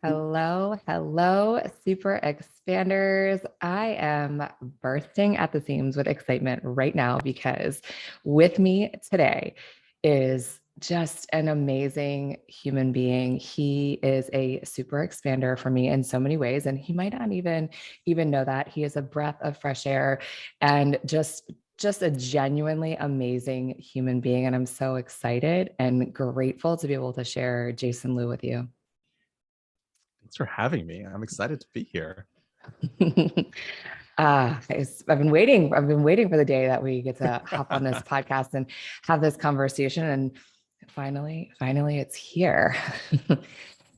Hello, hello, super expanders. I am bursting at the seams with excitement right now because with me today is just an amazing human being. He is a super expander for me in so many ways, and he might not even know that. He is a breath of fresh air and just a genuinely amazing human being. And I'm so excited and grateful to be able to share Jason Lew with you. Thanks for having me. I'm excited to be here. I've been waiting. I've been waiting for the day that we get to hop on this podcast and have this conversation. And finally, it's here.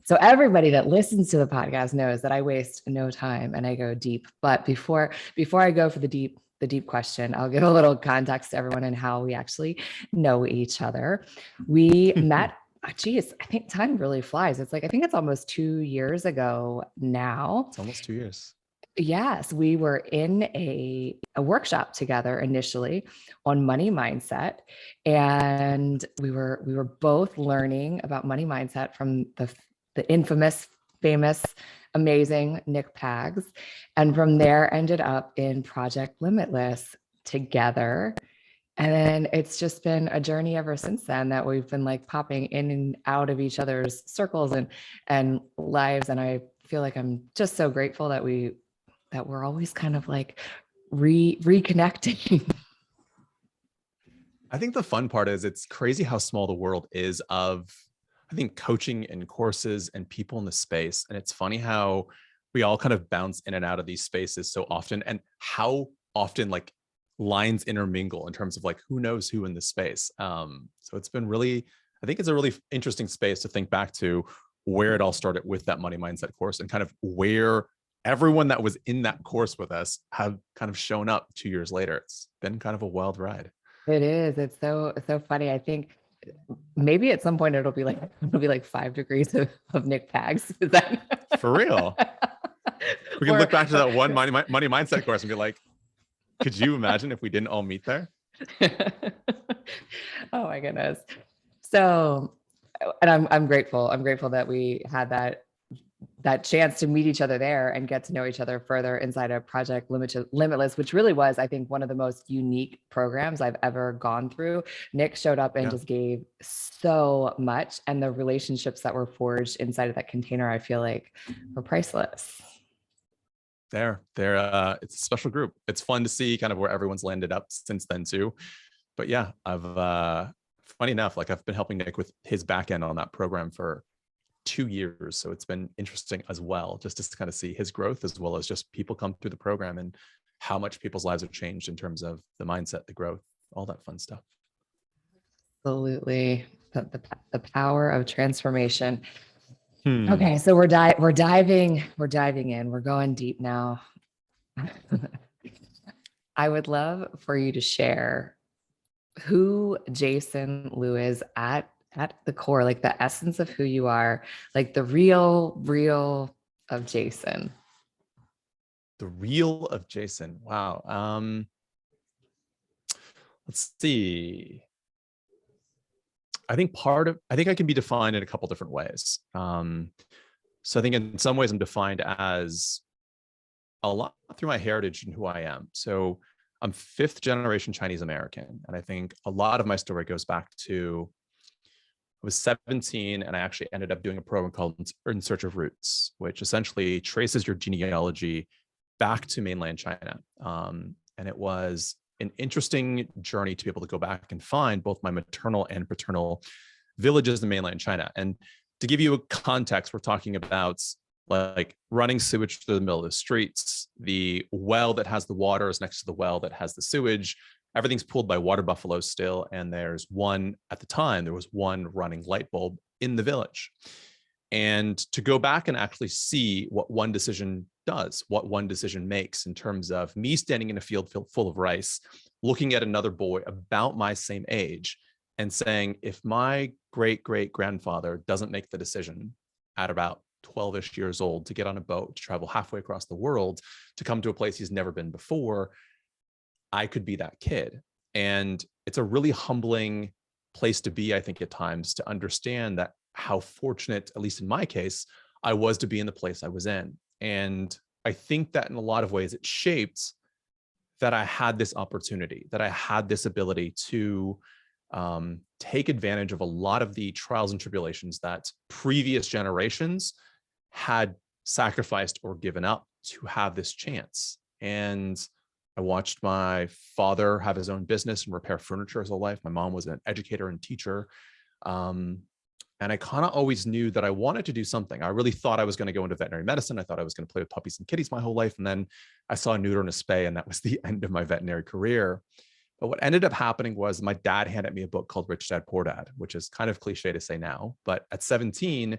So everybody that listens to the podcast knows that I waste no time and I go deep. But before I go for the deep question, I'll give a little context to everyone and how we actually know each other. We met. Geez, I think time really flies. It's like, I think it's almost 2 years ago now. It's almost 2 years. Yes, we were in a workshop together initially on money mindset, and we were both learning about money mindset from the infamous, famous, amazing Nick Pags, and from there ended up in Project Limitless together. And then it's just been a journey ever since then that we've been like popping in and out of each other's circles and lives. And I feel like I'm just so grateful that we're always kind of like reconnecting. I think the fun part is it's crazy how small the world is of, I think, coaching and courses and people in the space. And it's funny how we all kind of bounce in and out of these spaces so often, and how often like lines intermingle in terms of like who knows who in this space. So it's been really, I think it's a really interesting space to think back to where it all started with that money mindset course, and kind of where everyone that was in that course with us have kind of shown up 2 years later. It's been kind of a wild ride. It is. It's so funny. I think maybe at some point it'll be like 5 degrees of Nick Pags. Is that For real? We can look back to that one money mindset course and be like, could you imagine if we didn't all meet there? Oh my goodness. So, and I'm grateful. I'm grateful that we had that chance to meet each other there and get to know each other further inside of Project Limitless, which really was, I think, one of the most unique programs I've ever gone through. Nick showed up and just gave so much, and the relationships that were forged inside of that container, I feel like, were priceless. It's a special group. It's fun to see kind of where everyone's landed up since then too. But yeah, funny enough, like I've been helping Nick with his back end on that program for 2 years. So it's been interesting as well, just to kind of see his growth, as well as just people come through the program and how much people's lives have changed in terms of the mindset, the growth, all that fun stuff. Absolutely. The power of transformation. Okay, so we're diving in. We're going deep now. I would love for you to share who Jason Lew is at the core, like the essence of who you are, like the real of Jason. The real of Jason. Wow. Let's see. I think I can be defined in a couple different ways. So I think in some ways I'm defined as a lot through my heritage and who I am. So I'm 5th generation Chinese American. And I think a lot of my story goes back to, I was 17 and I actually ended up doing a program called In Search of Roots, which essentially traces your genealogy back to mainland China. And it was an interesting journey to be able to go back and find both my maternal and paternal villages in mainland China. And to give you a context, we're talking about like running sewage through the middle of the streets. The well that has the water is next to the well that has the sewage. Everything's pulled by water buffaloes still. And there was one running light bulb in the village. And to go back and actually see what one decision does, what one decision makes, in terms of me standing in a field full of rice, looking at another boy about my same age and saying, if my great-great-grandfather doesn't make the decision at about 12-ish years old to get on a boat, to travel halfway across the world, to come to a place he's never been before, I could be that kid. And it's a really humbling place to be, I think, at times, to understand that how fortunate, at least in my case, I was to be in the place I was in. And I think that in a lot of ways it shaped that I had this opportunity, that I had this ability to take advantage of a lot of the trials and tribulations that previous generations had sacrificed or given up to have this chance. And I watched my father have his own business and repair furniture his whole life. My mom was an educator and teacher. Um, and I kind of always knew that I wanted to do something. I really thought I was going to go into veterinary medicine. I thought I was going to play with puppies and kitties my whole life. And then I saw a neuter and a spay, and that was the end of my veterinary career. But what ended up happening was my dad handed me a book called Rich Dad Poor Dad, which is kind of cliche to say now. But at 17,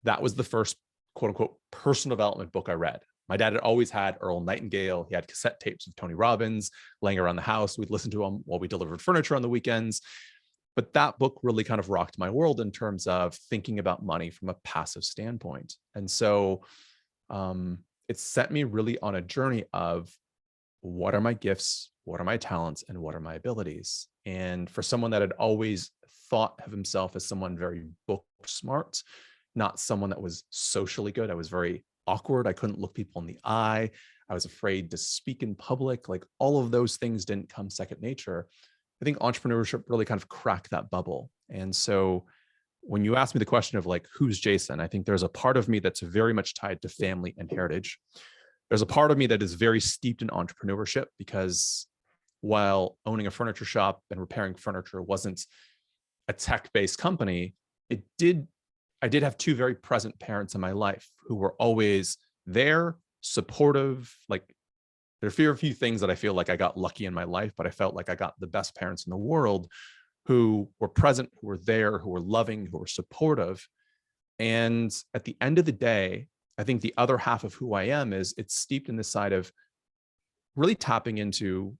that was the first quote unquote personal development book I read. My dad had always had Earl Nightingale. He had cassette tapes of Tony Robbins laying around the house. We'd listen to them while we delivered furniture on the weekends. But that book really kind of rocked my world in terms of thinking about money from a passive standpoint. And so it set me really on a journey of what are my gifts, what are my talents, and what are my abilities? And for someone that had always thought of himself as someone very book smart, not someone that was socially good. I was very awkward. I couldn't look people in the eye. I was afraid to speak in public. Like all of those things didn't come second nature. I think entrepreneurship really kind of cracked that bubble. And so when you ask me the question of like, who's Jason? I think there's a part of me that's very much tied to family and heritage. There's a part of me that is very steeped in entrepreneurship because while owning a furniture shop and repairing furniture wasn't a tech-based company, I did have two very present parents in my life who were always there, supportive. Like there are a few things that I feel like I got lucky in my life, but I felt like I got the best parents in the world who were present, who were there, who were loving, who were supportive. And at the end of the day, I think the other half of who I am is it's steeped in this side of really tapping into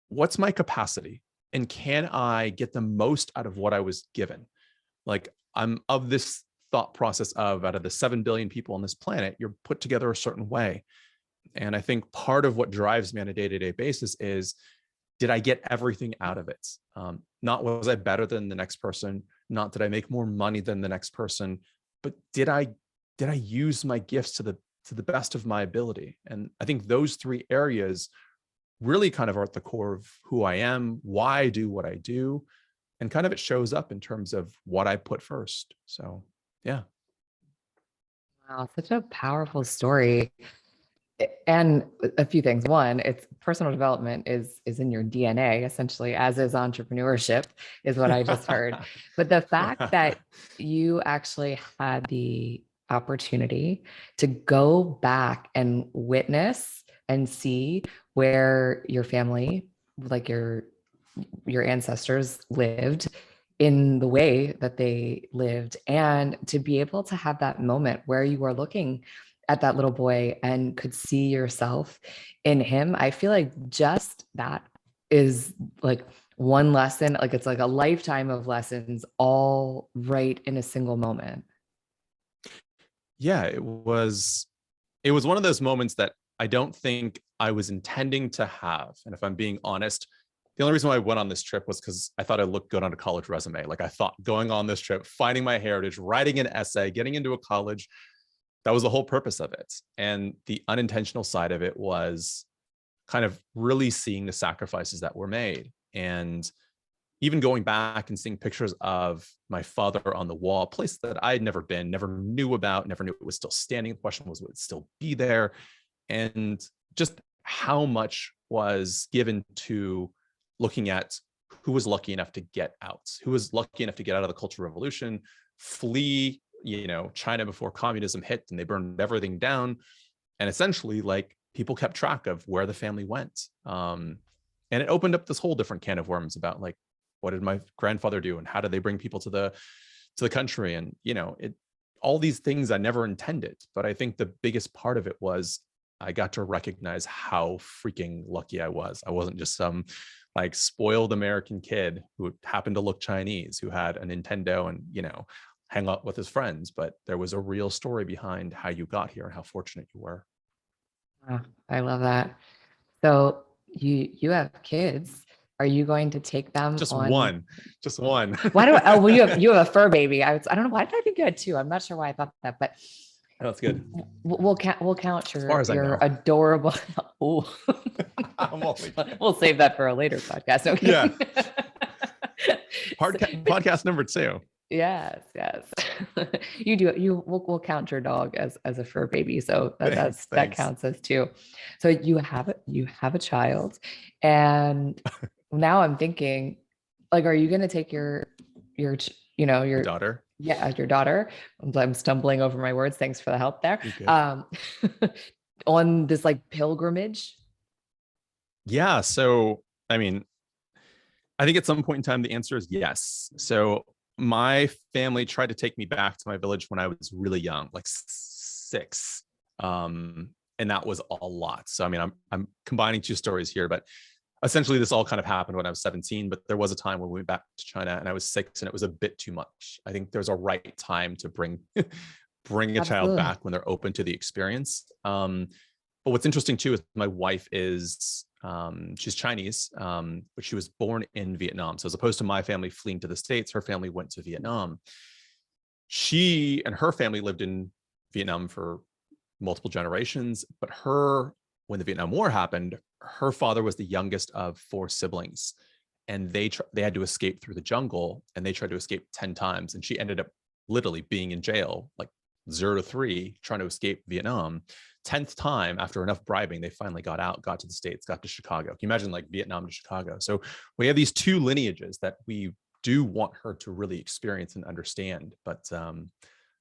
what's my capacity and can I get the most out of what I was given? Like I'm of this thought process of out of the 7 billion people on this planet, you're put together a certain way. And I think part of what drives me on a day-to-day basis is, did I get everything out of it? Not was I better than the next person? Not did I make more money than the next person? But did I use my gifts to the best of my ability? And I think those three areas really kind of are at the core of who I am, why I do what I do, and kind of it shows up in terms of what I put first. So yeah. Wow, such a powerful story. And a few things. One, it's personal development is in your DNA, essentially, as is entrepreneurship, is what I just heard. But the fact that you actually had the opportunity to go back and witness and see where your family, like your ancestors lived in the way that they lived, and to be able to have that moment where you are looking at that little boy and could see yourself in him. I feel like just that is like one lesson, like it's like a lifetime of lessons all right in a single moment. Yeah, it was one of those moments that I don't think I was intending to have. And if I'm being honest, the only reason why I went on this trip was because I thought I looked good on a college resume. Like I thought going on this trip, finding my heritage, writing an essay, getting into a college, that was the whole purpose of it. And the unintentional side of it was kind of really seeing the sacrifices that were made. And even going back and seeing pictures of my father on the wall, a place that I had never been, never knew about, never knew it was still standing. The question was, would it still be there? And just how much was given to looking at who was lucky enough to get out, who was lucky enough to get out of the Cultural Revolution, flee, China before communism hit and they burned everything down. And essentially, like people kept track of where the family went. And it opened up this whole different can of worms about like, what did my grandfather do and how did they bring people to the country? And, all these things I never intended. But I think the biggest part of it was I got to recognize how freaking lucky I was. I wasn't just some like spoiled American kid who happened to look Chinese, who had a Nintendo and, hang out with his friends, but there was a real story behind how you got here and how fortunate you were. Oh, I love that. So you have kids. Are you going to take them Just on? one, just one. Why do oh well, you have a fur baby. I don't know, why did I think you had two? I'm not sure why I thought that, but That's good. we'll count As far as I your know. adorable. Ooh. I'm only kidding. We'll save that for a later podcast. Okay. Yeah. Podcast number 2. Yes, yes. We'll count your dog as a fur baby. So that Thanks. counts as 2. So you have a child. And now I'm thinking, like, are you gonna take your My your daughter. your daughter? I'm stumbling over my words. Thanks for the help there. You're good. On this like pilgrimage. Yeah. So, I mean, I think at some point in time, the answer is yes. So my family tried to take me back to my village when I was really young, like 6. And that was a lot. So, I mean, I'm combining 2 stories here, but essentially this all kind of happened when I was 17, but there was a time when we went back to China and I was 6 and it was a bit too much. I think there's a right time to bring a child Absolutely. back when they're open to the experience. But what's interesting too is my wife is she's Chinese, but she was born in Vietnam. So as opposed to my family fleeing to the States, her family went to Vietnam. She and her family lived in Vietnam for multiple generations, but when the Vietnam War happened, her father was the youngest of 4 siblings, and they had to escape through the jungle, and they tried to escape 10 times, and she ended up literally being in jail, like 0 to 3, trying to escape Vietnam. 10th time, after enough bribing, they finally got out, got to the States, got to Chicago. Can you imagine, like, Vietnam to Chicago? So we have these 2 lineages that we do want her to really experience and understand, but I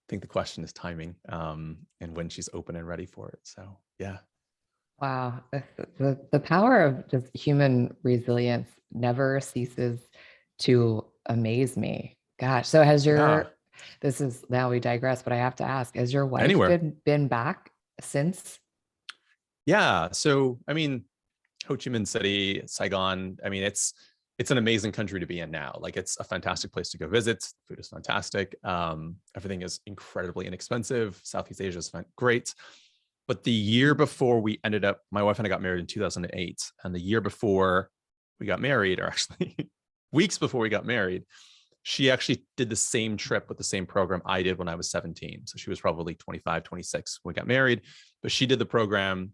think the question is timing, and when she's open and ready for it. So yeah. Wow. The power of just human resilience never ceases to amaze me. Gosh. So Yeah. this is, now we digress, but I have to ask, has your wife Anywhere. been back since? Yeah. So, I mean, Ho Chi Minh City, Saigon, I mean, it's an amazing country to be in now. Like, it's a fantastic place to go visit. Food is fantastic. Everything is incredibly inexpensive. Southeast Asia is great. But the year before my wife and I got married in 2008. And the year before we got married, or actually weeks before we got married, she actually did the same trip with the same program I did when I was 17. So she was probably 25, 26 when we got married, but she did the program.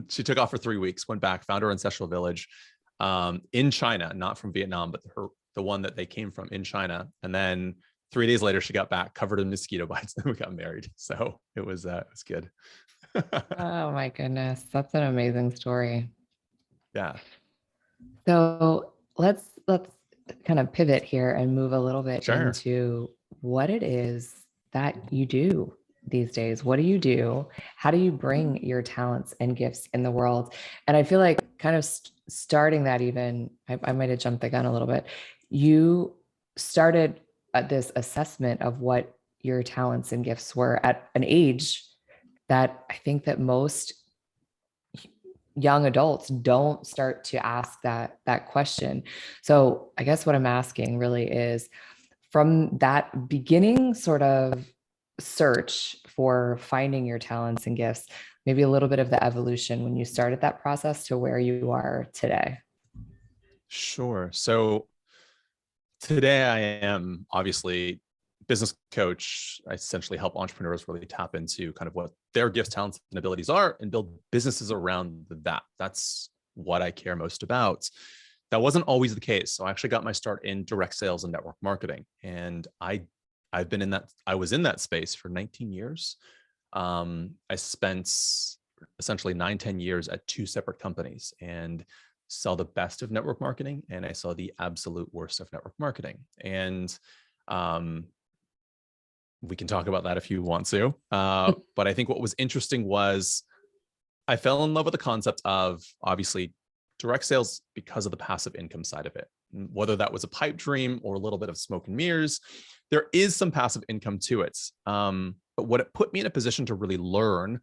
She took off for 3 weeks, went back, found her ancestral village in China, not from Vietnam, but the one that they came from in China. And then 3 days later, she got back covered in mosquito bites, and we got married. So it was good. Oh my goodness. That's an amazing story. Yeah. So let's kind of pivot here and move a little bit Sure. into what it is that you do these days. What do you do? How do you bring your talents and gifts in the world? And I feel like kind of starting that, even I might have jumped the gun a little bit. You started this assessment of what your talents and gifts were at an age that I think that most young adults don't start to ask that question. So I guess what I'm asking really is, from that beginning sort of search for finding your talents and gifts, maybe a little bit of the evolution when you started that process to where you are today. Sure. So today I am obviously business coach. I essentially help entrepreneurs really tap into kind of what their gifts, talents, and abilities are and build businesses around that. That's what I care most about. That wasn't always the case. So I actually got my start in direct sales and network marketing. And I was in that space for 19 years. I spent essentially 9-10 years at 2 separate companies and saw the best of network marketing, and I saw the absolute worst of network marketing. And we can talk about that if you want to. But I think what was interesting was I fell in love with the concept of, obviously, direct sales because of the passive income side of it. Whether that was a pipe dream or a little bit of smoke and mirrors, there is some passive income to it. But what it put me in a position to really learn,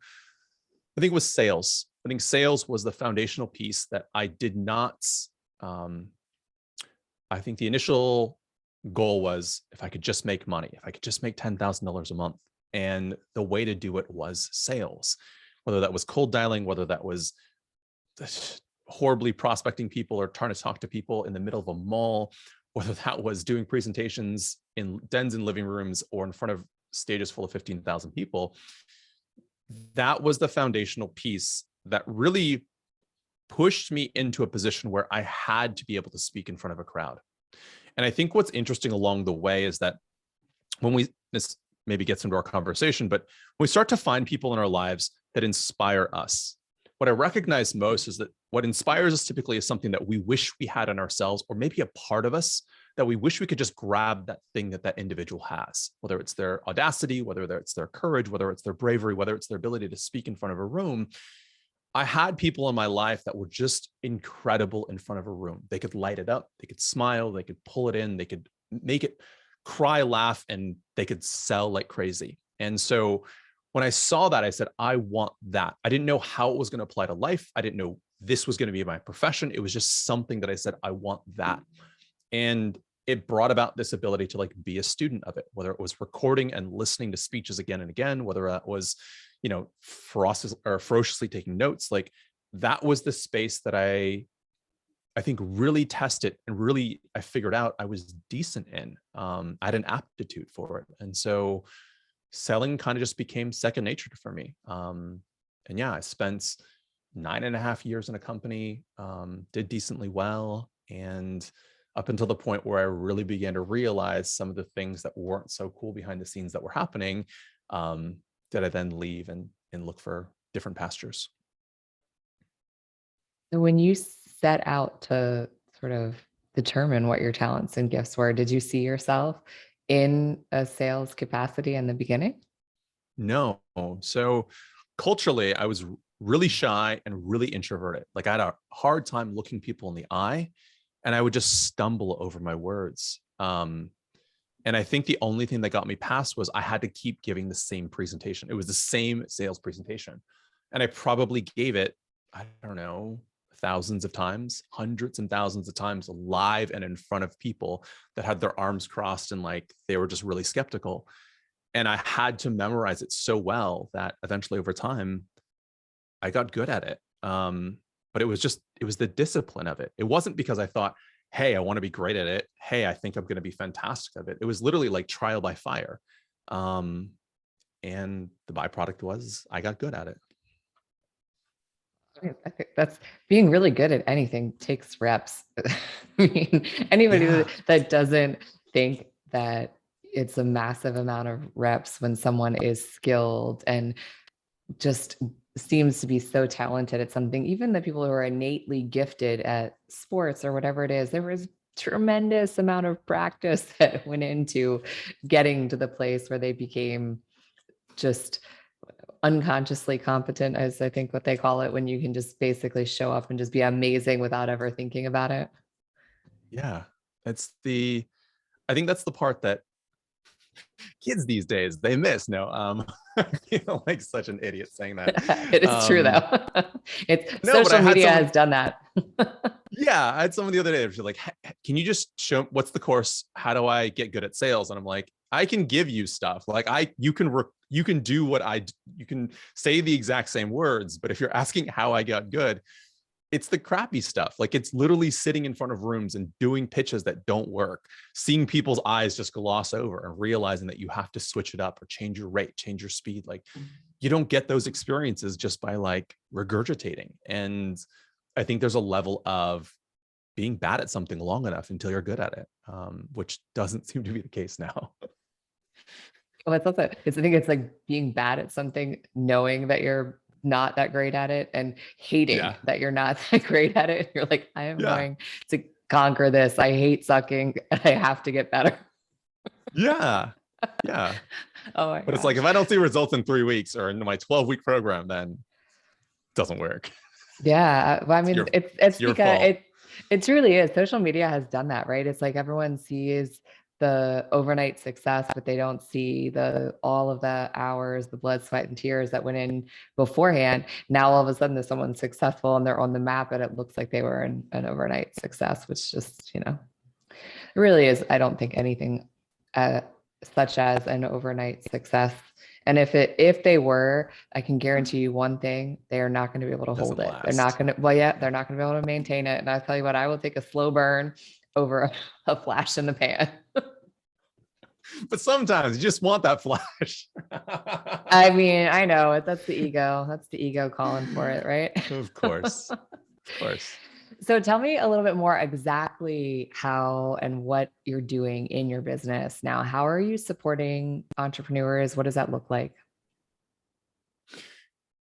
I think, was sales. I think sales was the foundational piece that I did not. I think the initial goal was, if I could just make money, if I could just make $10,000 a month. And the way to do it was sales, whether that was cold dialing, whether that was horribly prospecting people or trying to talk to people in the middle of a mall, whether that was doing presentations in dens and living rooms or in front of stages full of 15,000 people, that was the foundational piece that really pushed me into a position where I had to be able to speak in front of a crowd. And I think what's interesting along the way is that this maybe gets into our conversation, but when we start to find people in our lives that inspire us, what I recognize most is that what inspires us typically is something that we wish we had in ourselves, or maybe a part of us that we wish we could just grab that thing that that individual has, whether it's their audacity, whether it's their courage, whether it's their bravery, whether it's their ability to speak in front of a room. I had people in my life that were just incredible in front of a room. They could light it up, they could smile, they could pull it in, they could make it cry, laugh, and they could sell like crazy. And so when I saw that, I said, I want that. I didn't know how it was going to apply to life. I didn't know this was going to be my profession. It was just something that I said, I want that. And it brought about this ability to like be a student of it, whether it was recording and listening to speeches again and again, whether that was, ferociously taking notes. Like that was the space that I think really tested and really I figured out I was decent in. I had an aptitude for it. And so selling kind of just became second nature for me. And yeah, I spent 9.5 years in a company, did decently well. And up until the point where I really began to realize some of the things that weren't so cool behind the scenes that were happening, did I then leave and look for different pastures. So when you set out to sort of determine what your talents and gifts were, did you see yourself in a sales capacity in the beginning? No. So culturally, I was really shy and really introverted. Like I had a hard time looking people in the eye, and I would just stumble over my words. And I think the only thing that got me past was I had to keep giving the same presentation. It was the same sales presentation. And I probably gave it, I don't know, thousands of times, hundreds and thousands of times live and in front of people that had their arms crossed and like they were just really skeptical. And I had to memorize it so well that eventually over time, I got good at it. But it was the discipline of it. It wasn't because I thought, hey, I want to be great at it. Hey, I think I'm going to be fantastic at it. It was literally like trial by fire. And the byproduct was I got good at it. I think that's being really good at anything takes reps. I mean, anybody that doesn't think that it's a massive amount of reps when someone is skilled and just seems to be so talented at something, even the people who are innately gifted at sports or whatever it is, there was tremendous amount of practice that went into getting to the place where they became just unconsciously competent, as I think what they call it, when you can just basically show up and just be amazing without ever thinking about it. Yeah. I think that's the part that kids these days, they miss. No, I feel like such an idiot saying that. It is true though. Social media has done that. Yeah, I had someone the other day. They're like, "Can you just show what's the course? How do I get good at sales?" And I'm like, "I can give you stuff. Like you can do you can say the exact same words, but if you're asking how I got good, it's the crappy stuff. Like it's literally sitting in front of rooms and doing pitches that don't work, seeing people's eyes just gloss over and realizing that you have to switch it up or change your rate, change your speed. Like you don't get those experiences just by like regurgitating. And I think there's a level of being bad at something long enough until you're good at it, which doesn't seem to be the case now. Well, I think it's like being bad at something, knowing that you're not that great at it and hating that you're not that great at it. You're like, I am going to conquer this. I hate sucking. I have to get better. Yeah. Oh my But gosh. it's like, if I don't see results in 3 weeks or in my 12-week program, then it doesn't work. Yeah. Well, I mean, it's your because fault. it truly is. Social media has done that, right? It's like everyone sees the overnight success, but they don't see all of the hours, the blood, sweat, and tears that went in beforehand. Now all of a sudden there's someone successful and they're on the map and it looks like they were an overnight success, which just, it really is. I don't think anything such as an overnight success. And if they were, I can guarantee you one thing, they are not going to be able to Doesn't hold it. They're not last. going to, well, yeah, they're not going to be able to maintain it. And I'll tell you what, I will take a slow burn over a flash in the pan. But sometimes you just want that flash. I mean, I know that's the ego. That's the ego calling for it, right? Of course. Of course. So tell me a little bit more exactly how and what you're doing in your business now. How are you supporting entrepreneurs? What does that look like?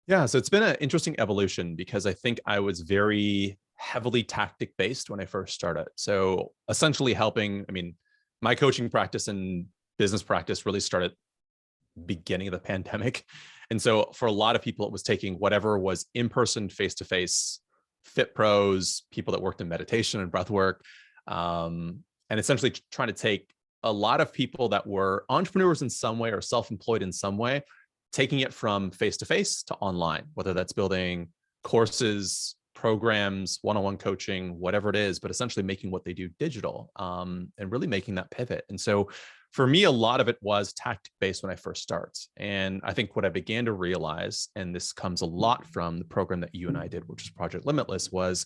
Yeah, so it's been an interesting evolution because I think I was very heavily tactic based when I first started. So essentially helping, I mean, my coaching practice and business practice really started beginning of the pandemic. And so for a lot of people, it was taking whatever was in-person, face-to-face, fit pros, people that worked in meditation and breath work, and essentially trying to take a lot of people that were entrepreneurs in some way or self-employed in some way, taking it from face-to-face to online, whether that's building courses, programs, one-on-one coaching, whatever it is, but essentially making what they do digital, and really making that pivot. And so for me, a lot of it was tactic based when I first started. And I think what I began to realize, and this comes a lot from the program that you and I did, which is Project Limitless, was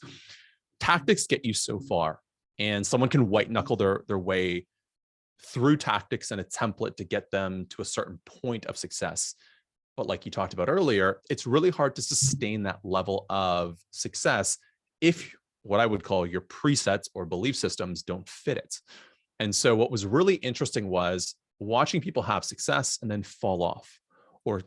tactics get you so far, and someone can white knuckle their way through tactics and a template to get them to a certain point of success. But like you talked about earlier, it's really hard to sustain that level of success if what I would call your presets or belief systems don't fit it. And so what was really interesting was watching people have success and then fall off, or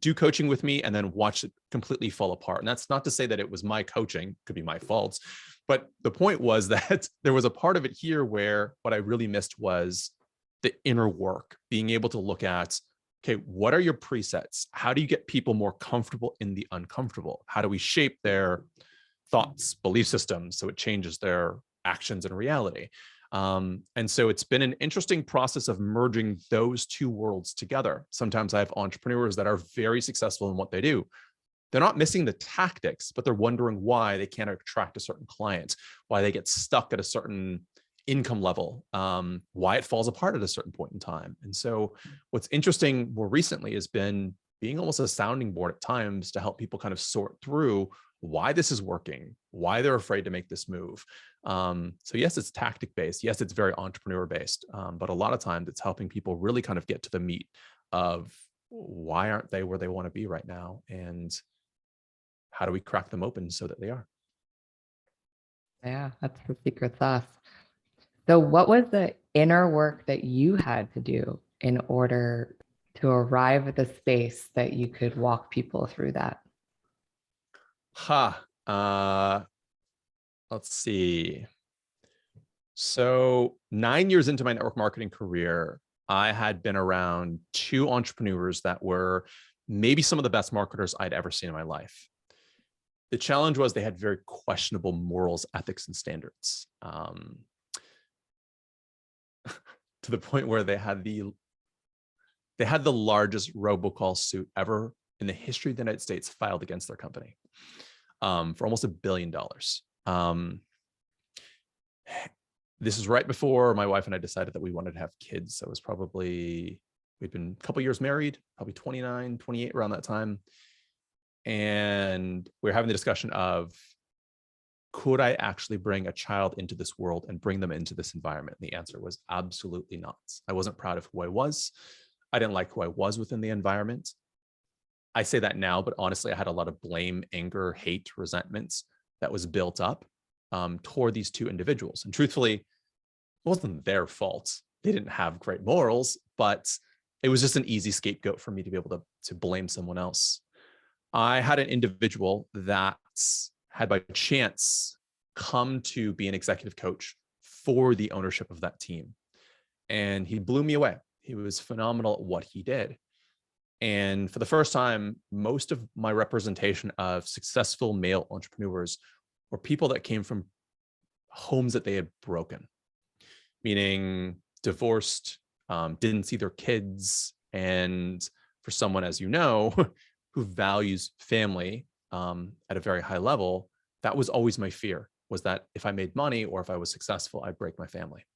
do coaching with me and then watch it completely fall apart. And that's not to say that it was my coaching, could be my faults. But the point was that there was a part of it here where what I really missed was the inner work, being able to look at, okay, what are your presets? How do you get people more comfortable in the uncomfortable? How do we shape their thoughts, belief systems, so it changes their actions and reality? And so it's been an interesting process of merging those two worlds together. Sometimes I have entrepreneurs that are very successful in what they do. They're not missing the tactics, but they're wondering why they can't attract a certain client, why they get stuck at a certain income level, why it falls apart at a certain point in time. And so what's interesting more recently has been being almost a sounding board at times to help people kind of sort through why this is working, why they're afraid to make this move. So yes, it's tactic based. Yes, it's very entrepreneur based. But a lot of times it's helping people really kind of get to the meat of why aren't they where they want to be right now? And how do we crack them open so that they are? Yeah, that's the secret sauce. So what was the inner work that you had to do in order to arrive at the space that you could walk people through that? Let's see. So 9 years into my network marketing career, I had been around two entrepreneurs that were maybe some of the best marketers I'd ever seen in my life. The challenge was they had very questionable morals, ethics, and standards, to the point where they had the largest robocall suit ever in the history of the United States filed against their company, for almost $1 billion. This is right before my wife and I decided that we wanted to have kids. So it was probably, we'd been a couple years married, probably 29, 28 around that time. And we were having the discussion of, could I actually bring a child into this world and bring them into this environment? And the answer was absolutely not. I wasn't proud of who I was. I didn't like who I was within the environment. I say that now, but honestly, I had a lot of blame, anger, hate, resentments that was built up toward these two individuals. And truthfully, it wasn't their fault. They didn't have great morals, but it was just an easy scapegoat for me to be able to blame someone else. I had an individual that had by chance come to be an executive coach for the ownership of that team. And he blew me away. He was phenomenal at what he did. And for the first time, most of my representation of successful male entrepreneurs were people that came from homes that they had broken, meaning divorced, didn't see their kids. And for someone, as you know, who values family at a very high level, that was always my fear, was that if I made money or if I was successful, I'd break my family.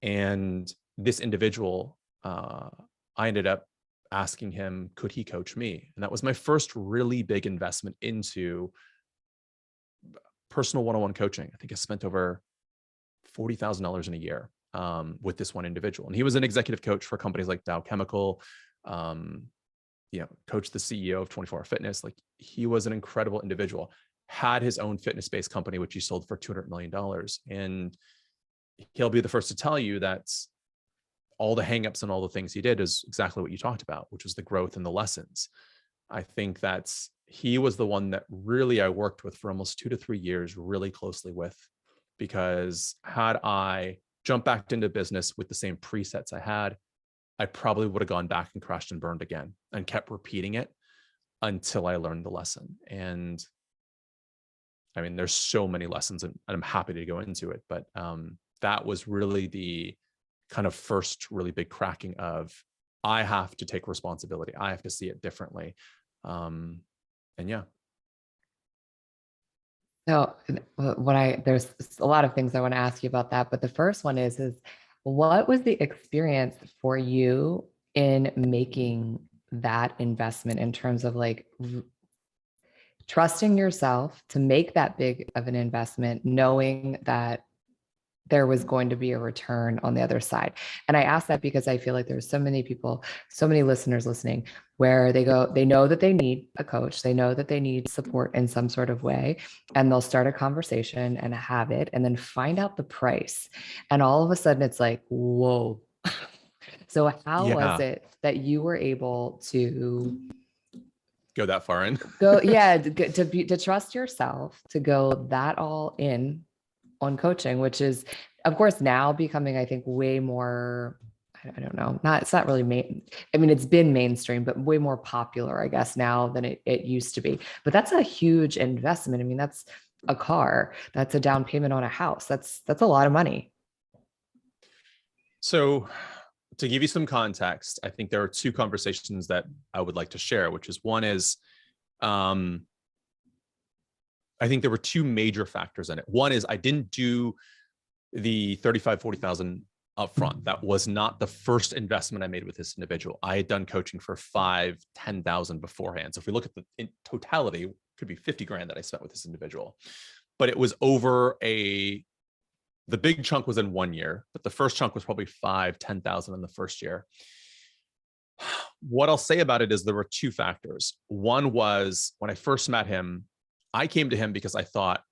And this individual, I ended up asking him, could he coach me? And that was my first really big investment into personal one-on-one coaching. I think I spent over $40,000 in a year with this one individual. And he was an executive coach for companies like Dow Chemical, coached the CEO of 24 Hour Fitness. Like, he was an incredible individual, had his own fitness-based company, which he sold for $200 million. And he'll be the first to tell you that all the hangups and all the things he did is exactly what you talked about, which was the growth and the lessons. I think he was the one that really I worked with for almost 2 to 3 years, really closely with, because had I jumped back into business with the same presets I had, I probably would have gone back and crashed and burned again and kept repeating it until I learned the lesson. And I mean, there's so many lessons, and I'm happy to go into it, but that was really the kind of first really big cracking of, I have to take responsibility. I have to see it differently. And yeah. So there's a lot of things I want to ask you about that, but the first one is what was the experience for you in making that investment in terms of like trusting yourself to make that big of an investment, knowing that there was going to be a return on the other side? And I ask that because I feel like there's so many people, so many listeners listening, where they know that they need a coach, they know that they need support in some sort of way, and they'll start a conversation and have it, and then find out the price. And all of a sudden it's like, whoa. So how was it that you were able to go that far in? to trust yourself to go that all in on coaching, which is, of course, now becoming, I think, way more, I don't know, it's not really it's been mainstream, but way more popular, I guess, now than it used to be. But that's a huge investment. I mean, that's a car, that's a down payment on a house. That's a lot of money. So to give you some context, I think there are two conversations that I would like to share, which is, one is, I think there were two major factors in it. One is I didn't do the 35, 40,000 upfront. That was not the first investment I made with this individual. I had done coaching for 5, 10,000 beforehand. So if we look at in totality, it could be 50 grand that I spent with this individual, but it was over the big chunk was in 1 year, but the first chunk was probably 5, 10,000 in the first year. What I'll say about it is there were two factors. One was, when I first met him, I came to him because I thought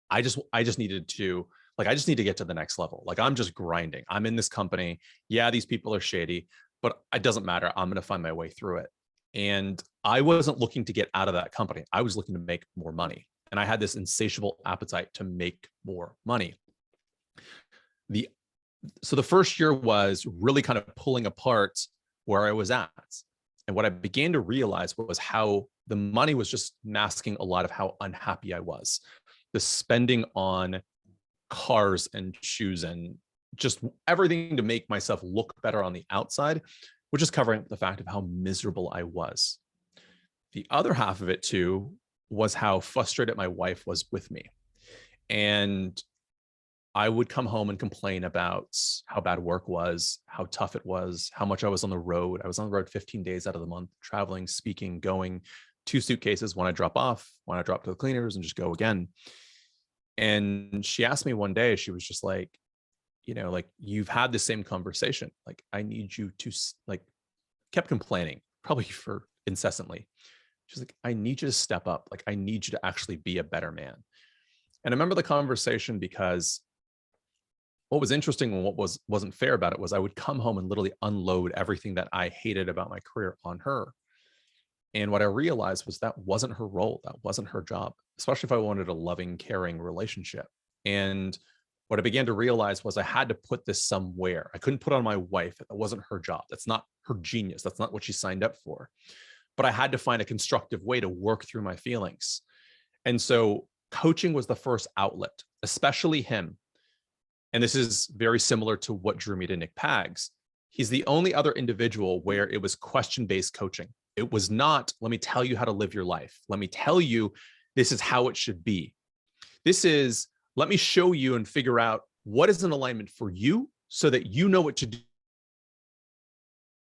I just needed to, I just need to get to the next level. Like, I'm just grinding. I'm in this company. Yeah, these people are shady, but it doesn't matter. I'm going to find my way through it. And I wasn't looking to get out of that company. I was looking to make more money. And I had this insatiable appetite to make more money. So the first year was really kind of pulling apart where I was at. And what I began to realize was how the money was just masking a lot of how unhappy I was. The spending on cars and shoes and just everything to make myself look better on the outside, which is covering up the fact of how miserable I was. The other half of it too was how frustrated my wife was with me. And I would come home and complain about how bad work was, how tough it was, how much I was on the road. I was on the road 15 days out of the month, traveling, speaking, going, 2 suitcases, one I drop off, one I drop to the cleaners, and just go again. And she asked me one day, she was just like, you've had the same conversation. Like, I need you to, kept complaining, probably for incessantly. She's like, I need you to step up. Like, I need you to actually be a better man. And I remember the conversation because what was interesting and what wasn't fair about it was I would come home and literally unload everything that I hated about my career on her. And what I realized was that wasn't her role. That wasn't her job, especially if I wanted a loving, caring relationship. And what I began to realize was I had to put this somewhere. I couldn't put it on my wife. That wasn't her job. That's not her genius. That's not what she signed up for. But I had to find a constructive way to work through my feelings. And so coaching was the first outlet, especially him. And this is very similar to what drew me to Nick Paggs. He's the only other individual where it was question-based coaching. It was not, let me tell you how to live your life. Let me tell you, this is how it should be. This is, let me show you and figure out what is in alignment for you so that you know what to do.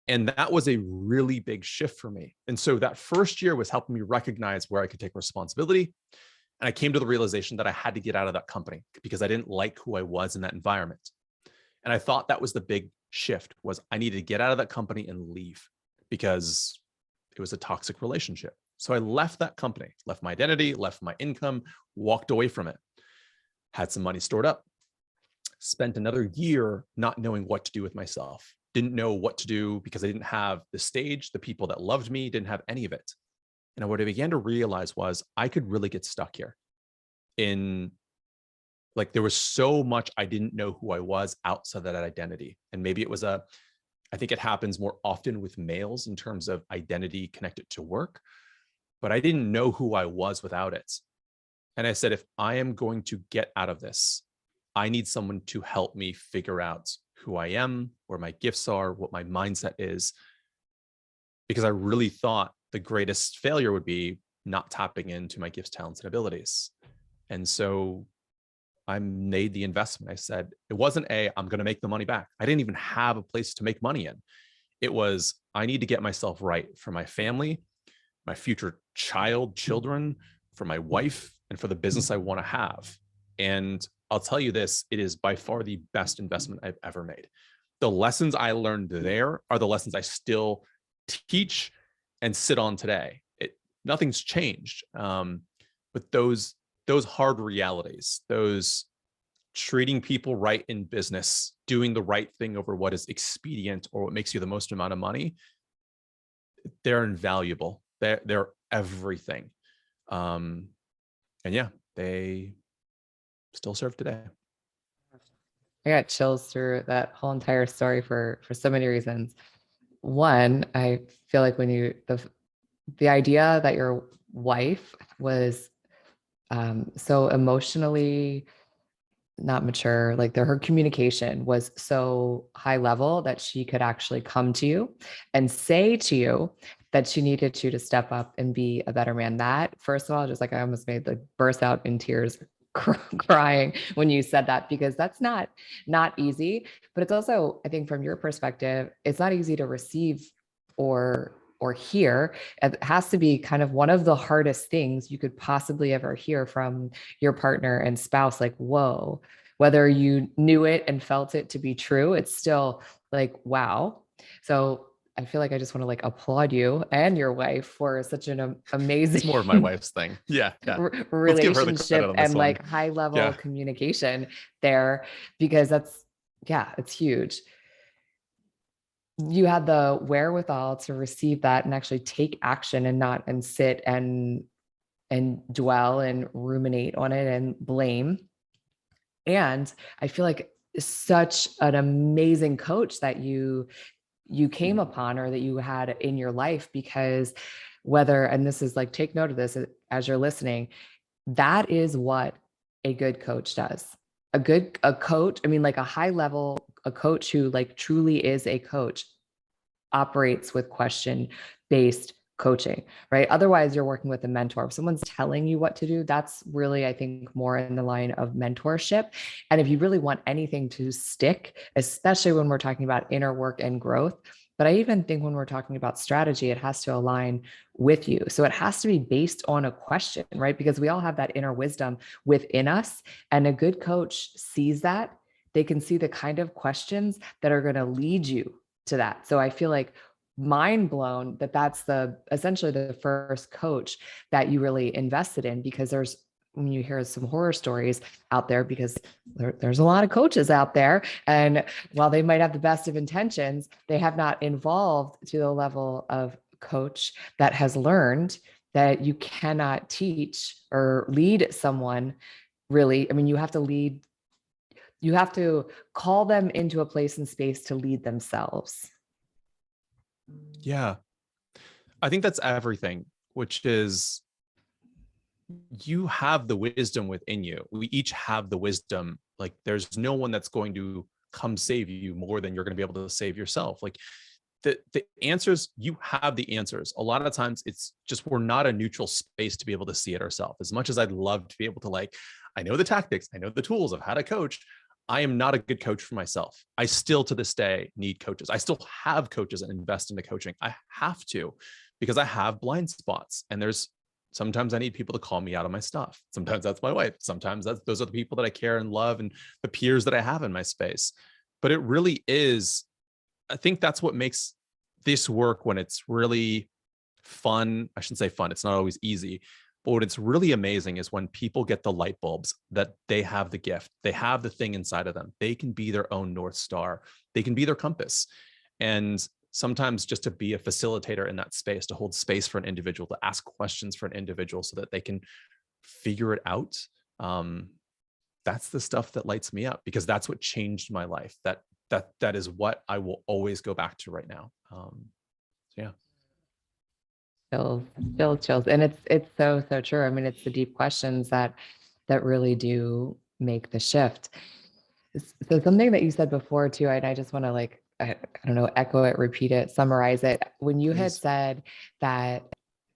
And that was a really big shift for me. And so that first year was helping me recognize where I could take responsibility. And I came to the realization that I had to get out of that company because I didn't like who I was in that environment. And I thought that was the big shift, was I needed to get out of that company and leave because it was a toxic relationship. So I left that company, left my identity, left my income, walked away from it, had some money stored up, spent another year not knowing what to do with myself. Didn't know what to do because I didn't have the stage, the people that loved me, didn't have any of it. And what I began to realize was I could really get stuck here in, like, there was so much I didn't know who I was outside of that identity. And maybe it was I think it happens more often with males in terms of identity connected to work, but I didn't know who I was without it. And I said, if I am going to get out of this, I need someone to help me figure out who I am, where my gifts are, what my mindset is, because I really thought the greatest failure would be not tapping into my gifts, talents, and abilities. And so I made the investment. I said, it wasn't I'm going to make the money back. I didn't even have a place to make money in. It was, I need to get myself right for my family, my future children, for my wife, and for the business I want to have. And I'll tell you this, it is by far the best investment I've ever made. The lessons I learned there are the lessons I still teach and sit on today. Nothing's changed. But those hard realities, those treating people right in business, doing the right thing over what is expedient or what makes you the most amount of money, they're invaluable. They're everything. And yeah, they still serve today. I got chills through that whole entire story for so many reasons. One, I feel like when the idea that your wife was so emotionally not mature, like her communication was so high level that she could actually come to you and say to you that she needed you to step up and be a better man. That, first of all, just like I almost made burst out in tears crying when you said that, because that's not easy. But it's also, I think from your perspective, it's not easy to receive or hear. It has to be kind of one of the hardest things you could possibly ever hear from your partner and spouse. Like, whoa, whether you knew it and felt it to be true, it's still like, wow. So I feel like I just want to applaud you and your wife for such an amazing, it's more of my wife's thing. Yeah. Relationship and one. High level communication there, because it's huge. You had the wherewithal to receive that and actually take action and sit and dwell and ruminate on it and blame. And I feel like such an amazing coach that you came upon, or that you had in your life, because and this is take note of this as you're listening, that is what a good coach does. A coach, I mean, a high level, a coach who truly is a coach operates with question-based coaching, right? Otherwise, you're working with a mentor. If someone's telling you what to do, that's really, I think, more in the line of mentorship. And if you really want anything to stick, especially when we're talking about inner work and growth, but I even think when we're talking about strategy, it has to align with you. So it has to be based on a question, right? Because we all have that inner wisdom within us. And a good coach sees that. They can see the kind of questions that are going to lead you to that. So I feel mind blown that that's essentially the first coach that you really invested in, because when you hear some horror stories out there, because there's a lot of coaches out there, and while they might have the best of intentions, they have not evolved to the level of coach that has learned that you cannot teach or lead someone really. I mean, you have to call them into a place and space to lead themselves. Yeah. I think that's everything, which is, you have the wisdom within you. We each have the wisdom. There's no one that's going to come save you more than you're going to be able to save yourself. The answers, you have the answers. A lot of times it's just, we're not a neutral space to be able to see it ourselves. As much as I'd love to be able to I know the tactics, I know the tools of how to coach, I am not a good coach for myself. I still to this day need coaches. I still have coaches and invest into coaching. I have to, because I have blind spots, and there's sometimes I need people to call me out on my stuff. Sometimes that's my wife. Sometimes those are the people that I care and love, and the peers that I have in my space. But it really is, I think that's what makes this work when it's really fun. I shouldn't say fun. It's not always easy. But what it's really amazing is when people get the light bulbs that they have the gift, they have the thing inside of them. They can be their own North Star. They can be their compass. And sometimes just to be a facilitator in that space, to hold space for an individual, to ask questions for an individual so that they can figure it out. That's the stuff that lights me up, because that's what changed my life. That is what I will always go back to right now. Yeah. Chills. And it's so true. I mean, it's the deep questions that really do make the shift. So something that you said before too, and I just want to like, I don't know, echo it, repeat it, summarize it. When you had Please. said that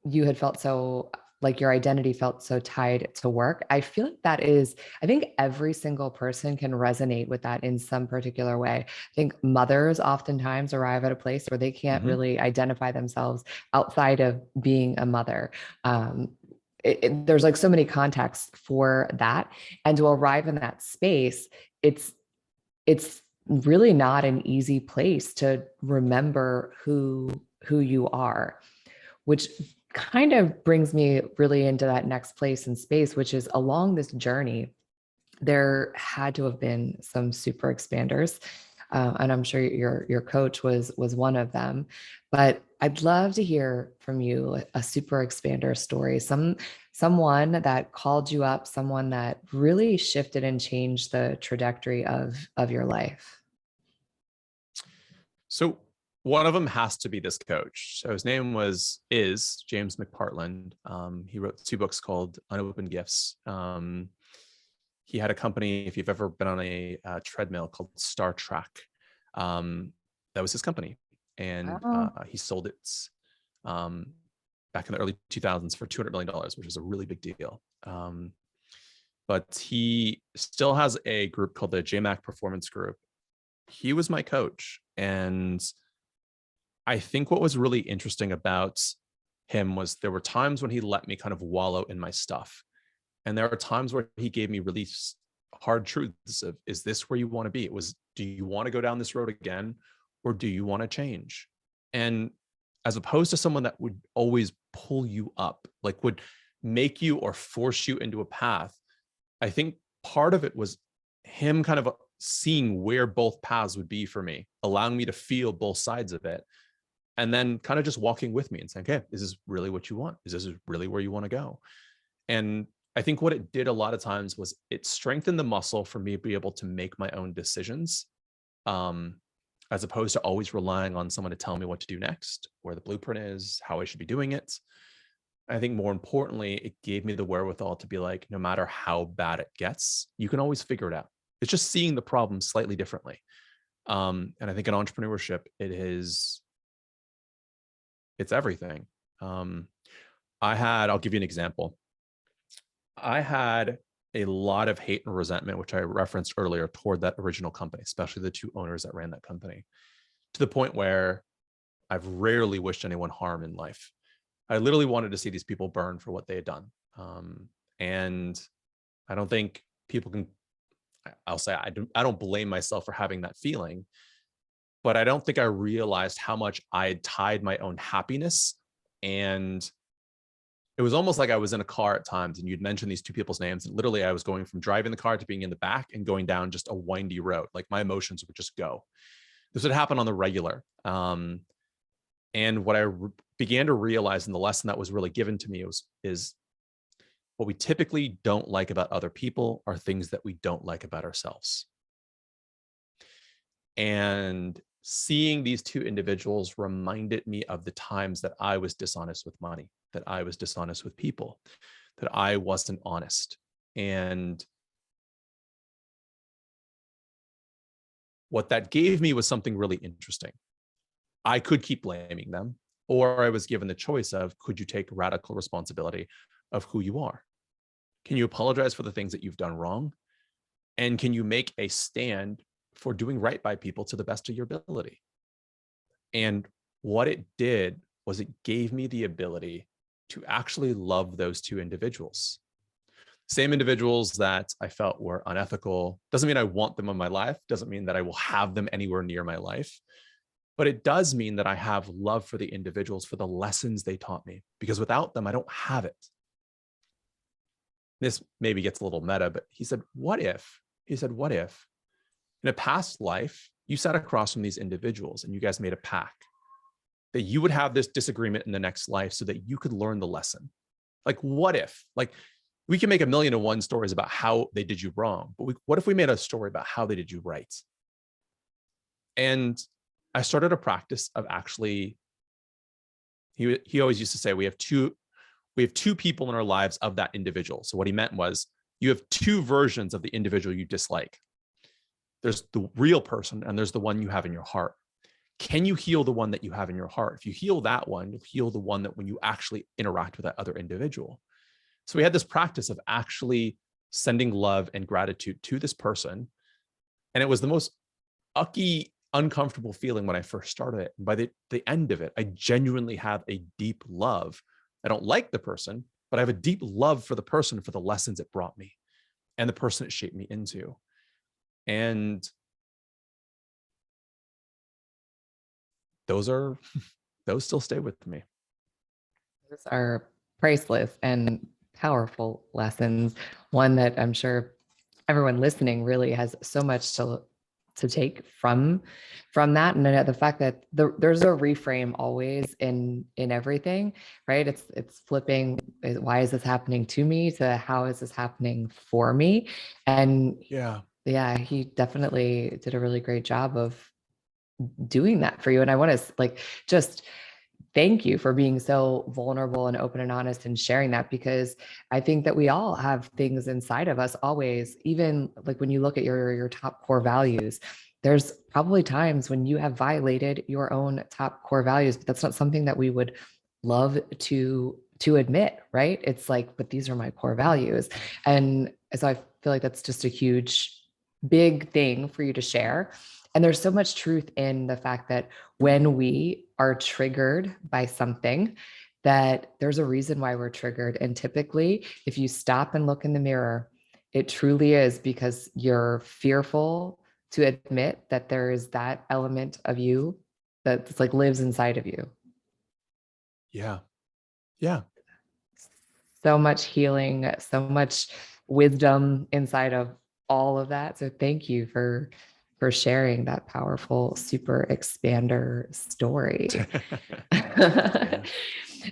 you had felt so like your identity felt so tied to work, I feel like that is, I think every single person can resonate with that in some particular way. I think mothers oftentimes arrive at a place where they can't really identify themselves outside of being a mother. There's like so many contexts for that. And to arrive in that space, it's really not an easy place to remember who you are, which kind of brings me really into that next place in space, which is along this journey, there had to have been some super expanders. And I'm sure your coach was one of them, but I'd love to hear from you a super expander story, someone that called you up, someone that really shifted and changed the trajectory of your life. So one of them has to be this coach. So his name is James McPartland. He wrote 2 books called Unopened Gifts. He had a company, if you've ever been on a treadmill, called Star Trek. That was his company. And he sold it back in the early 2000s for $200 million, which was a really big deal. But he still has a group called the JMAC Performance Group. He was my coach. And I think what was really interesting about him was there were times when he let me kind of wallow in my stuff. And there are times where he gave me really hard truths of, is this where you want to be? It was, do you want to go down this road again? Or do you want to change? And as opposed to someone that would always pull you up, like would make you or force you into a path, I think part of it was him kind of seeing where both paths would be for me, allowing me to feel both sides of it. And then kind of just walking with me and saying, okay, is this really what you want? Is this really where you want to go? And I think what it did a lot of times was it strengthened the muscle for me to be able to make my own decisions, as opposed to always relying on someone to tell me what to do next, where the blueprint is, how I should be doing it. I think more importantly, it gave me the wherewithal to be like, no matter how bad it gets, you can always figure it out. It's just seeing the problem slightly differently. And I think in entrepreneurship, it's everything. I'll give you an example. I had a lot of hate and resentment, which I referenced earlier, toward that original company, especially the 2 owners that ran that company, to the point where I've rarely wished anyone harm in life. I literally wanted to see these people burn for what they had done. And I don't think people can, I'll say, I don't blame myself for having that feeling, but I don't think I realized how much I had tied my own happiness. And it was almost like I was in a car at times, and you'd mention these 2 people's names, and literally I was going from driving the car to being in the back and going down just a windy road. Like my emotions would just go. This would happen on the regular. And what I began to realize, and the lesson that was really given to me is what we typically don't like about other people are things that we don't like about ourselves. And seeing these 2 individuals reminded me of the times that I was dishonest with money, that I was dishonest with people, that I wasn't honest. And what that gave me was something really interesting. I could keep blaming them, or I was given the choice of, could you take radical responsibility of who you are? Can you apologize for the things that you've done wrong? And can you make a stand for doing right by people to the best of your ability? And what it did was it gave me the ability to actually love those two individuals. Same individuals that I felt were unethical. Doesn't mean I want them in my life, doesn't mean that I will have them anywhere near my life, but it does mean that I have love for the individuals, for the lessons they taught me, because without them, I don't have it. This maybe gets a little meta, but he said, what if in a past life, you sat across from these individuals and you guys made a pact that you would have this disagreement in the next life so that you could learn the lesson? Like, what if? Like, we can make 1,000,001 stories about how they did you wrong, but what if we made a story about how they did you right? And I started a practice of actually, he always used to say, we have two people in our lives of that individual. So what he meant was, you have two versions of the individual you dislike. There's the real person and there's the one you have in your heart. Can you heal the one that you have in your heart? If you heal that one, you'll heal the one that when you actually interact with that other individual. So we had this practice of actually sending love and gratitude to this person. And it was the most ucky, uncomfortable feeling when I first started it. And by the end of it, I genuinely have a deep love. I don't like the person, but I have a deep love for the person, for the lessons it brought me and the person it shaped me into. And those still stay with me. Those are priceless and powerful lessons. One that I'm sure everyone listening really has so much to take from that. And the fact that there's a reframe always in everything, right? It's flipping, why is this happening to me, to how is this happening for me? And yeah, he definitely did a really great job of doing that for you. And I want to just thank you for being so vulnerable and open and honest and sharing that, because I think that we all have things inside of us always, even like when you look at your top core values, there's probably times when you have violated your own top core values, but that's not something that we would love to admit, right? It's like, but these are my core values. And so I feel like that's just a huge, big thing for you to share. And there's so much truth in the fact that when we are triggered by something, that there's a reason why we're triggered. And typically, if you stop and look in the mirror, it truly is because you're fearful to admit that there is that element of you that's like lives inside of you. Yeah. Yeah. So much healing, so much wisdom inside of all of that. So thank you for sharing that powerful super expander story. Yeah.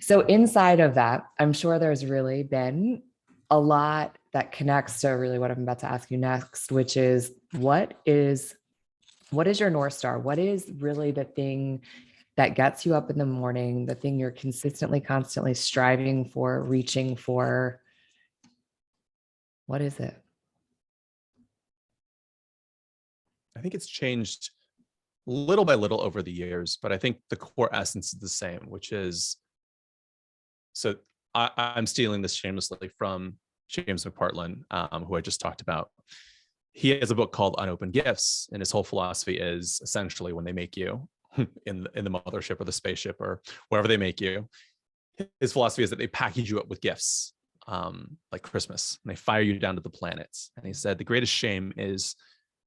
So inside of that, I'm sure there's really been a lot that connects to really what I'm about to ask you next, which is what is your North Star? What is really the thing that gets you up in the morning, the thing you're consistently, constantly striving for, reaching for? What is it? I think it's changed little by little over the years, but I think the core essence is the same, which is, so I'm stealing this shamelessly from James McPartland, who I just talked about. He has a book called Unopened Gifts, and his whole philosophy is essentially, when they make you in the mothership or the spaceship or wherever they make you, his philosophy is that they package you up with gifts, like Christmas, and they fire you down to the planets. And he said the greatest shame is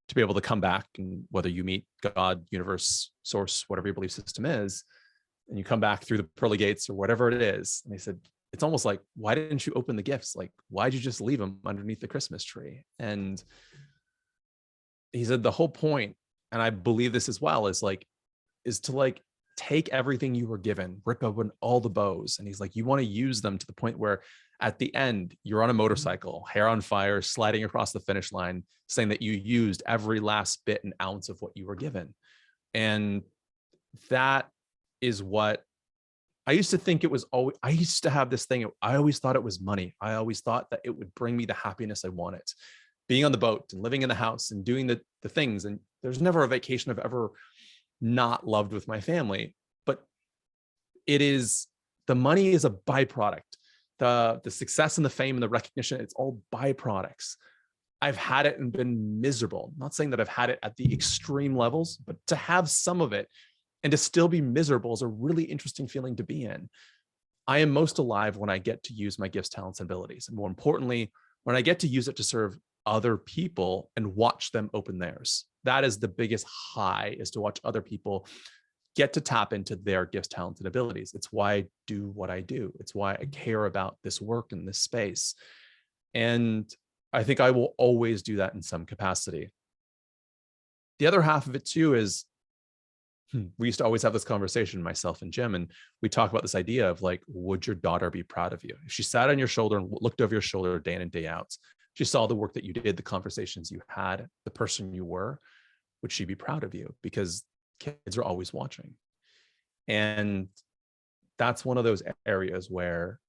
to be able to come back, and whether you meet God, universe, source, whatever your belief system is, and you come back through the pearly gates or whatever it is, and they said, it's almost like, why didn't you open the gifts? Like, why'd you just leave them underneath the Christmas tree? And he said the whole point, and I believe this as well, is to take everything you were given, rip open all the bows. And he's like, you want to use them to the point where at the end, you're on a motorcycle, hair on fire, sliding across the finish line, saying that you used every last bit and ounce of what you were given. And that is what I used to think it was always. I used to have this thing. I always thought it was money. I always thought that it would bring me the happiness I wanted. Being on the boat and living in the house and doing the things. And there's never a vacation I've ever not loved with my family, but the money is a byproduct. The success and the fame and the recognition, it's all byproducts. I've had it and been miserable. I'm not saying that I've had it at the extreme levels, but to have some of it and to still be miserable is a really interesting feeling to be in. I am most alive when I get to use my gifts, talents, and abilities. And more importantly, when I get to use it to serve other people and watch them open theirs. That is the biggest high, is to watch other people get to tap into their gifts, talents, and abilities. It's why I do what I do. It's why I care about this work in this space. And I think I will always do that in some capacity. The other half of it too is, we used to always have this conversation, myself and Jim, and we talk about this idea of like, would your daughter be proud of you? If she sat on your shoulder and looked over your shoulder day in and day out, she saw the work that you did, the conversations you had, the person you were, would she be proud of you? Because kids are always watching. And that's one of those areas where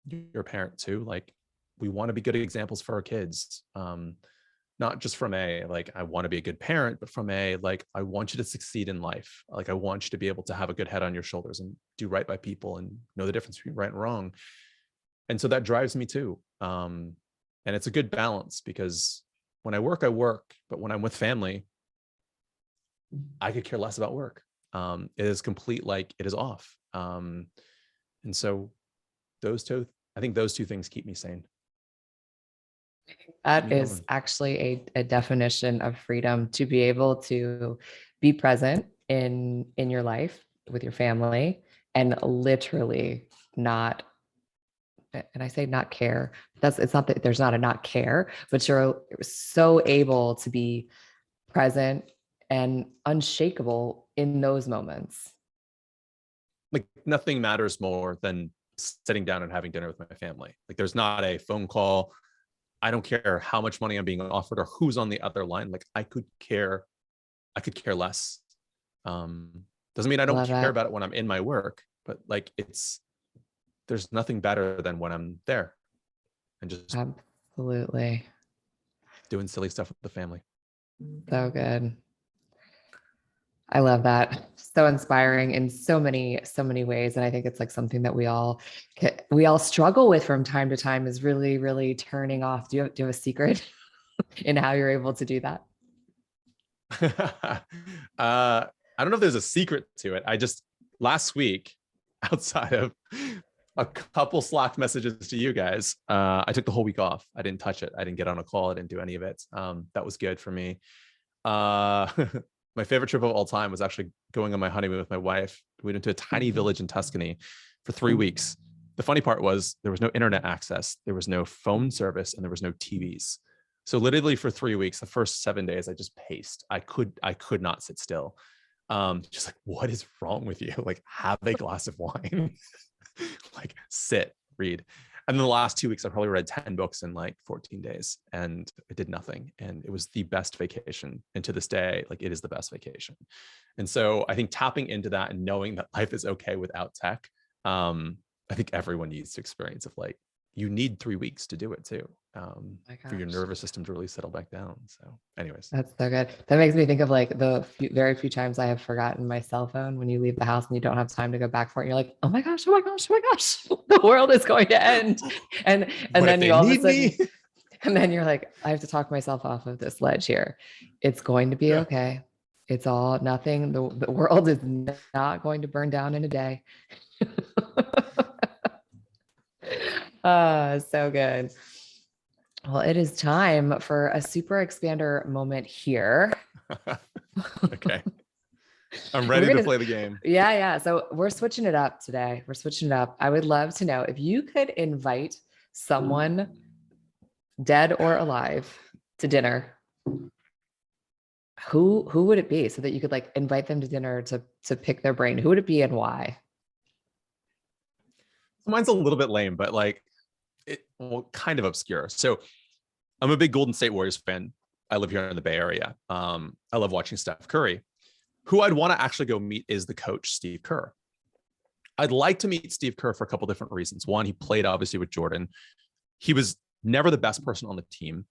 you're a parent too. Like, we want to be good examples for our kids. Not just from a, like, I want to be a good parent, but from a, like, I want you to succeed in life. Like, I want you to be able to have a good head on your shoulders and do right by people and know the difference between right and wrong. And so that drives me too. And it's a good balance, because when I work, but when I'm with family, I could care less about work. It is complete, like, it is off. And so I think those two things keep me sane. That is actually a definition of freedom, to be able to be present in your life with your family and literally not, and I say not care, it's not that there's not a not care, but you're so able to be present and unshakable in those moments. Like, nothing matters more than sitting down and having dinner with my family. Like, there's not a phone call. I don't care how much money I'm being offered or who's on the other line. Like, I could care less. Doesn't mean I don't care about it when I'm in my work, but like, there's nothing better than when I'm there and just absolutely doing silly stuff with the family. So good. I love that. So inspiring in so many ways. And I think it's like something that we all struggle with from time to time, is really, really turning off. Do you have a secret in how you're able to do that? I don't know if there's a secret to it. I just, last week, outside of a couple Slack messages to you guys, I took the whole week off. I didn't touch it. I didn't get on a call. I didn't do any of it. That was good for me. My favorite trip of all time was actually going on my honeymoon with my wife. We went to a tiny village in Tuscany for 3 weeks. The funny part was there was no internet access, there was no phone service, and there was no TVs. So literally for 3 weeks, the first 7 days, I just paced. I could not sit still. Just like, what is wrong with you? Like, have a glass of wine, like, sit, read. And then the last 2 weeks, I probably read 10 books in like 14 days, and I did nothing. And it was the best vacation. And to this day, like, it is the best vacation. And so I think tapping into that and knowing that life is okay without tech, I think everyone needs to experience of, like, you need 3 weeks to do it too, for your nervous system to really settle back down. So anyways. That's so good. That makes me think of like the very few times I have forgotten my cell phone when you leave the house and you don't have time to go back for it. And you're like, oh my gosh, the world is going to end. And then you all of a sudden, and then you're like, I have to talk myself off of this ledge here. It's going to be okay. It's all nothing. The world is not going to burn down in a day. So good. Well, it is time for a super expander moment here. Okay. I'm ready to play the game. Yeah. So we're switching it up today. I would love to know if you could invite someone, dead or alive, to dinner. Who would it be, so that you could like invite them to dinner to pick their brain? Who would it be and why? Mine's a little bit lame, but like, kind of obscure. So I'm a big Golden State Warriors fan. I live here in the Bay Area. I love watching Steph Curry. Who I'd want to actually go meet is the coach, Steve Kerr. I'd like to meet Steve Kerr for a couple different reasons. One, he played obviously with Jordan. He was never the best person on the team,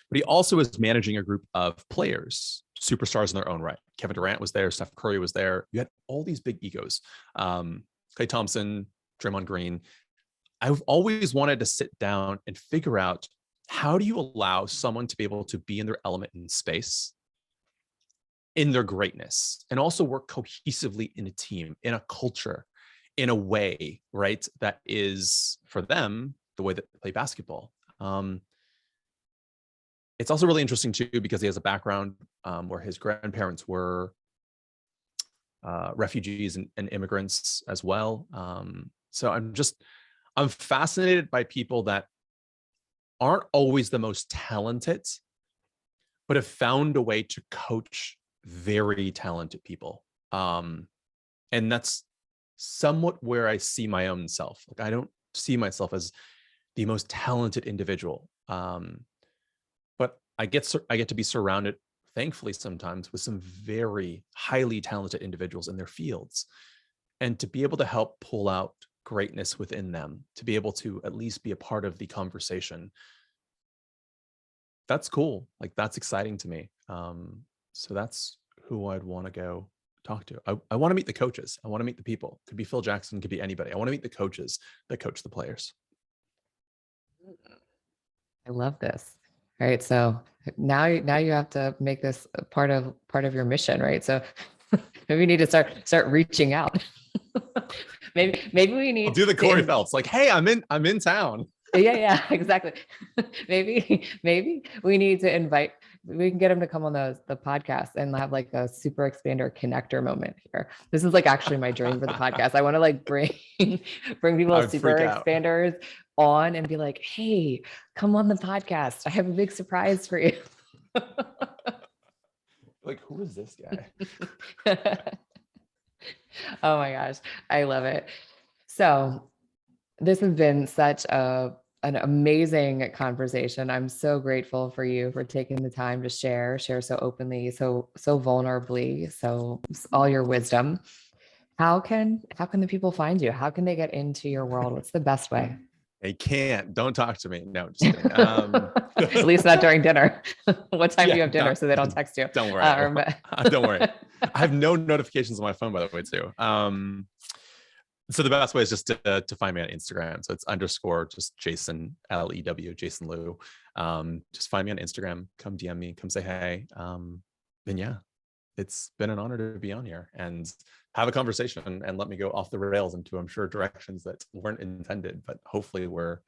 but he also was managing a group of players, superstars in their own right. Kevin Durant was there. Steph Curry was there. You had all these big egos. Klay Thompson, Draymond Green. I've always wanted to sit down and figure out how do you allow someone to be able to be in their element in space, in their greatness, and also work cohesively in a team, in a culture, in a way, right, that is for them the way that they play basketball. It's also really interesting too, because he has a background where his grandparents were refugees and immigrants as well. So I'm fascinated by people that aren't always the most talented, but have found a way to coach very talented people. And that's somewhat where I see my own self. Like, I don't see myself as the most talented individual. But I get to be surrounded, thankfully, sometimes with some very highly talented individuals in their fields, and to be able to help pull out greatness within them, to be able to at least be a part of the conversation. That's cool. Like, that's exciting to me. So that's who I'd want to go talk to. I want to meet the coaches. I want to meet the people. Could be Phil Jackson, could be anybody. I want to meet the coaches that coach the players. I love this. All right. So now you have to make this a part of your mission, right? So maybe we need to start reaching out. maybe we need I'll do the Corey Phelps, like, hey, I'm in town. Yeah, exactly. maybe we need to we can get him to come on the podcast and have like a super expander connector moment here. This is like actually my dream for the podcast. I want to like bring people super expanders on and be like, hey, come on the podcast. I have a big surprise for you. Like, who is this guy? Oh my gosh, I love it. So this has been such an amazing conversation. I'm so grateful for you for taking the time to share so openly, so vulnerably, so all your wisdom. How can the people find you? How can they get into your world? What's the best way? They can't. Don't talk to me. No, just kidding. At least not during dinner. What time do you have dinner so they don't text you? Don't worry. Don't worry. I have no notifications on my phone, by the way, too. So the best way is just to find me on Instagram. So it's _ just Jason, Lew, Jason Lew. Just find me on Instagram. Come DM me. Come say hey. Then yeah, it's been an honor to be on here and have a conversation and let me go off the rails into, I'm sure, directions that weren't intended, but hopefully were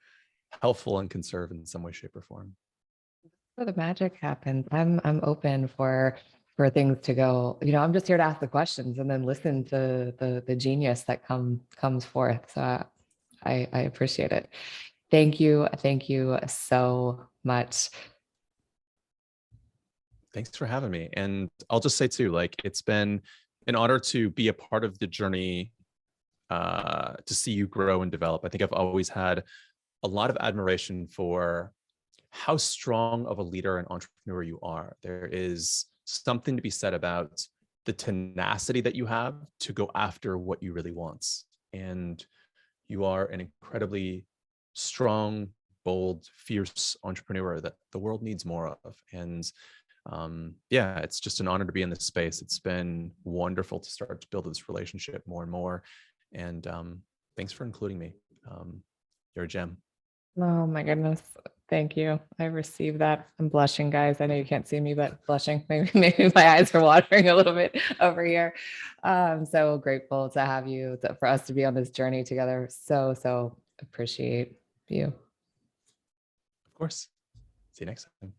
helpful and can serve in some way, shape, or form. Where the magic happens. I'm open for things to go. I'm just here to ask the questions and then listen to the genius that comes forth. So I appreciate it. Thank you so much. Thanks for having me. And I'll just say too, like, it's been an honor to be a part of the journey, to see you grow and develop. I think I've always had a lot of admiration for how strong of a leader and entrepreneur you are. There is something to be said about the tenacity that you have to go after what you really want. And you are an incredibly strong, bold, fierce entrepreneur that the world needs more of. And yeah, it's just an honor to be in this space. It's been wonderful to start to build this relationship more and more. And thanks for including me. You're a gem. Oh my goodness. Thank you. I received that. I'm blushing, guys. I know you can't see me, but blushing. Maybe my eyes are watering a little bit over here. I'm so grateful to have you, for us to be on this journey together. So appreciate you. Of course. See you next time.